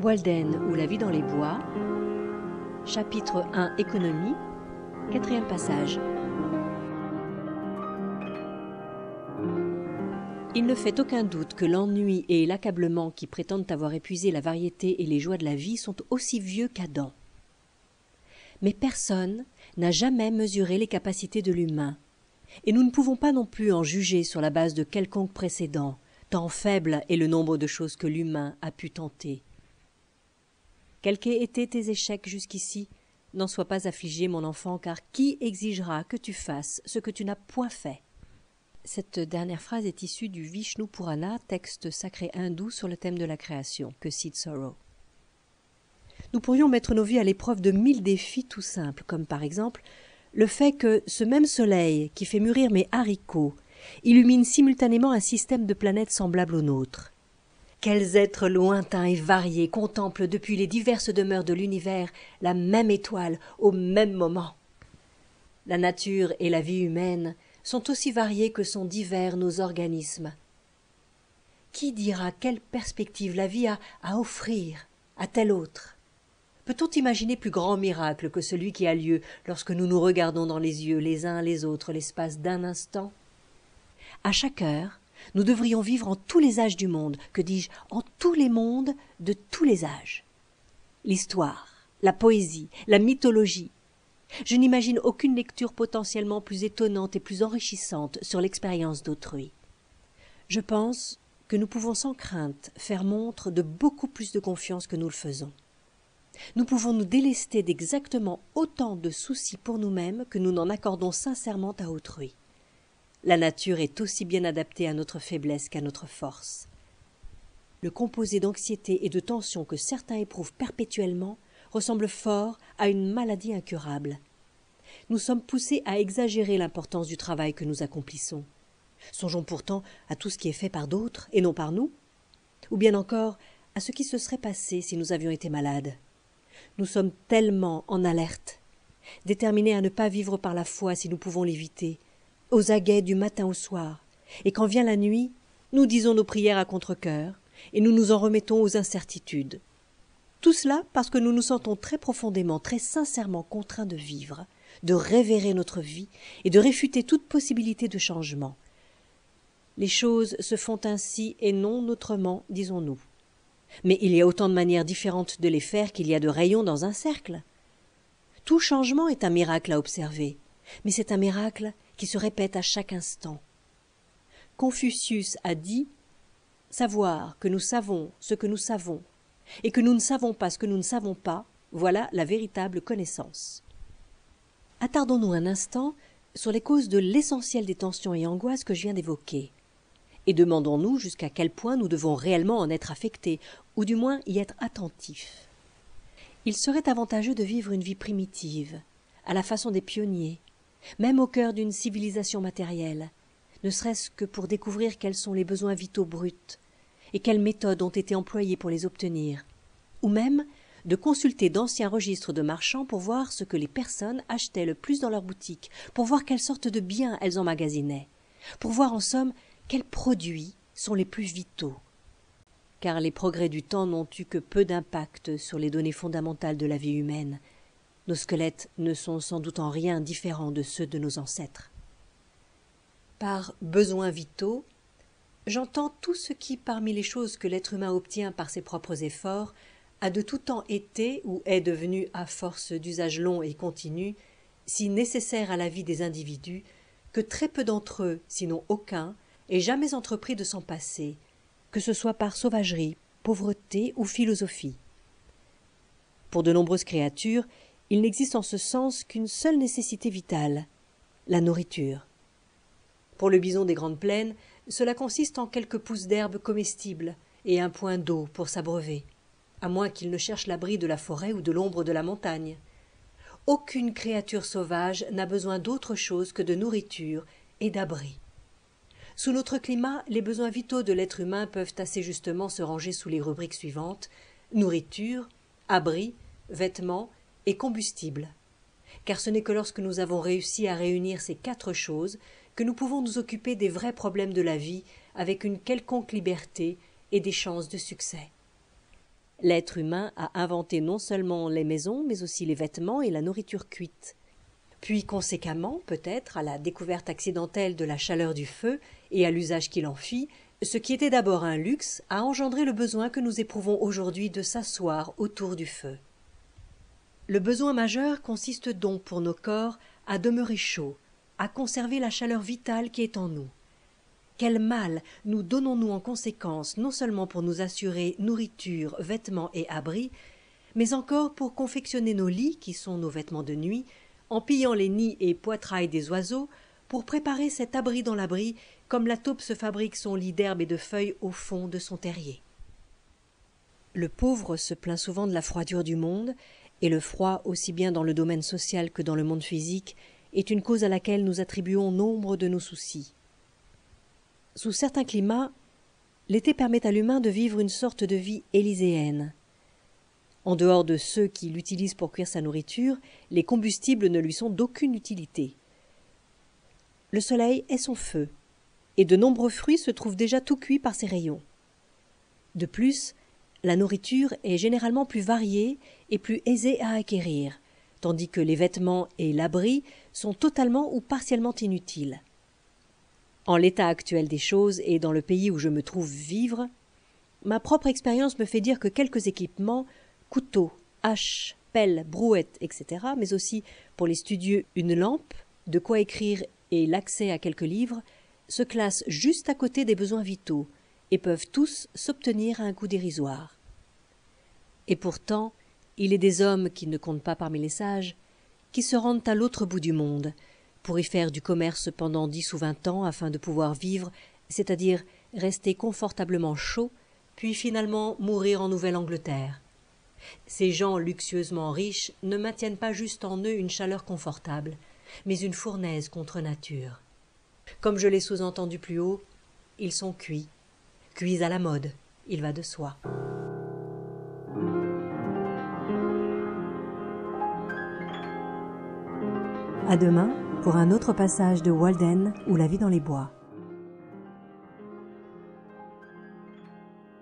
Walden ou la vie dans les bois, chapitre 1 Économie, 4e passage. Il ne fait aucun doute que l'ennui et l'accablement qui prétendent avoir épuisé la variété et les joies de la vie sont aussi vieux qu'Adam. Mais personne n'a jamais mesuré les capacités de l'humain, et nous ne pouvons pas non plus en juger sur la base de quelconque précédent, tant faible est le nombre de choses que l'humain a pu tenter. Quels qu'aient été tes échecs jusqu'ici, n'en sois pas affligé, mon enfant, car qui exigera que tu fasses ce que tu n'as point fait? Cette dernière phrase est issue du Vishnu Purana, texte sacré hindou sur le thème de la création, que cite Thoreau. Nous pourrions mettre nos vies à l'épreuve de 1000 défis tout simples, comme par exemple le fait que ce même soleil qui fait mûrir mes haricots illumine simultanément un système de planètes semblables au nôtre. Quels êtres lointains et variés contemplent depuis les diverses demeures de l'univers la même étoile au même moment. La nature et la vie humaine sont aussi variées que sont divers nos organismes. Qui dira quelle perspective la vie a à offrir à tel autre? Peut-on imaginer plus grand miracle que celui qui a lieu lorsque nous nous regardons dans les yeux les uns les autres l'espace d'un instant? À chaque heure, nous devrions vivre en tous les âges du monde, que dis-je, en tous les mondes de tous les âges. L'histoire, la poésie, la mythologie. Je n'imagine aucune lecture potentiellement plus étonnante et plus enrichissante sur l'expérience d'autrui. Je pense que nous pouvons sans crainte faire montre de beaucoup plus de confiance que nous le faisons. Nous pouvons nous délester d'exactement autant de soucis pour nous-mêmes que nous n'en accordons sincèrement à autrui. La nature est aussi bien adaptée à notre faiblesse qu'à notre force. Le composé d'anxiété et de tension que certains éprouvent perpétuellement ressemble fort à une maladie incurable. Nous sommes poussés à exagérer l'importance du travail que nous accomplissons. Songeons pourtant à tout ce qui est fait par d'autres et non par nous, ou bien encore à ce qui se serait passé si nous avions été malades. Nous sommes tellement en alerte, déterminés à ne pas vivre par la foi si nous pouvons l'éviter, aux aguets du matin au soir, et quand vient la nuit, nous disons nos prières à contre-cœur, et nous nous en remettons aux incertitudes. Tout cela parce que nous nous sentons très profondément, très sincèrement contraints de vivre, de révérer notre vie et de réfuter toute possibilité de changement. Les choses se font ainsi et non autrement, disons-nous. Mais il y a autant de manières différentes de les faire qu'il y a de rayons dans un cercle. Tout changement est un miracle à observer, mais c'est un miracle qui se répète à chaque instant. Confucius a dit « Savoir que nous savons ce que nous savons, et que nous ne savons pas ce que nous ne savons pas, voilà la véritable connaissance. » Attardons-nous un instant sur les causes de l'essentiel des tensions et angoisses que je viens d'évoquer, et demandons-nous jusqu'à quel point nous devons réellement en être affectés, ou du moins y être attentifs. Il serait avantageux de vivre une vie primitive, à la façon des pionniers, même au cœur d'une civilisation matérielle, ne serait-ce que pour découvrir quels sont les besoins vitaux bruts et quelles méthodes ont été employées pour les obtenir, ou même de consulter d'anciens registres de marchands pour voir ce que les personnes achetaient le plus dans leurs boutiques, pour voir quelles sortes de biens elles emmagasinaient, pour voir en somme quels produits sont les plus vitaux. Car les progrès du temps n'ont eu que peu d'impact sur les données fondamentales de la vie humaine. Nos squelettes ne sont sans doute en rien différents de ceux de nos ancêtres. Par besoins vitaux, j'entends tout ce qui, parmi les choses que l'être humain obtient par ses propres efforts, a de tout temps été ou est devenu, à force d'usages longs et continus, si nécessaire à la vie des individus, que très peu d'entre eux, sinon aucun, aient jamais entrepris de s'en passer, que ce soit par sauvagerie, pauvreté ou philosophie. Pour de nombreuses créatures, il n'existe en ce sens qu'une seule nécessité vitale, la nourriture. Pour le bison des grandes plaines, cela consiste en quelques pousses d'herbe comestibles et un point d'eau pour s'abreuver, à moins qu'il ne cherche l'abri de la forêt ou de l'ombre de la montagne. Aucune créature sauvage n'a besoin d'autre chose que de nourriture et d'abri. Sous notre climat, les besoins vitaux de l'être humain peuvent assez justement se ranger sous les rubriques suivantes: nourriture, abri, vêtements et combustible. Car ce n'est que lorsque nous avons réussi à réunir ces 4 choses que nous pouvons nous occuper des vrais problèmes de la vie avec une quelconque liberté et des chances de succès. L'être humain a inventé non seulement les maisons, mais aussi les vêtements et la nourriture cuite. Puis, conséquemment, peut-être, à la découverte accidentelle de la chaleur du feu et à l'usage qu'il en fit, ce qui était d'abord un luxe a engendré le besoin que nous éprouvons aujourd'hui de s'asseoir autour du feu. Le besoin majeur consiste donc pour nos corps à demeurer chauds, à conserver la chaleur vitale qui est en nous. Quel mal nous donnons-nous en conséquence, non seulement pour nous assurer nourriture, vêtements et abris, mais encore pour confectionner nos lits, qui sont nos vêtements de nuit, en pillant les nids et poitrails des oiseaux, pour préparer cet abri dans l'abri, comme la taupe se fabrique son lit d'herbe et de feuilles au fond de son terrier. Le pauvre se plaint souvent de la froidure du monde, et le froid, aussi bien dans le domaine social que dans le monde physique, est une cause à laquelle nous attribuons nombre de nos soucis. Sous certains climats, l'été permet à l'humain de vivre une sorte de vie élyséenne. En dehors de ceux qui l'utilisent pour cuire sa nourriture, les combustibles ne lui sont d'aucune utilité. Le soleil est son feu, et de nombreux fruits se trouvent déjà tout cuits par ses rayons. De plus, la nourriture est généralement plus variée et plus aisée à acquérir, tandis que les vêtements et l'abri sont totalement ou partiellement inutiles. En l'état actuel des choses et dans le pays où je me trouve vivre, ma propre expérience me fait dire que quelques équipements, couteaux, haches, pelles, brouettes, etc., mais aussi pour les studieux une lampe, de quoi écrire et l'accès à quelques livres, se classent juste à côté des besoins vitaux et peuvent tous s'obtenir à un coût dérisoire. Et pourtant, il est des hommes qui ne comptent pas parmi les sages, qui se rendent à l'autre bout du monde, pour y faire du commerce pendant 10 ou 20 ans afin de pouvoir vivre, c'est-à-dire rester confortablement chaud, puis finalement mourir en Nouvelle-Angleterre. Ces gens luxueusement riches ne maintiennent pas juste en eux une chaleur confortable, mais une fournaise contre nature. Comme je l'ai sous-entendu plus haut, ils sont cuits à la mode, il va de soi. À demain pour un autre passage de Walden ou La vie dans les bois.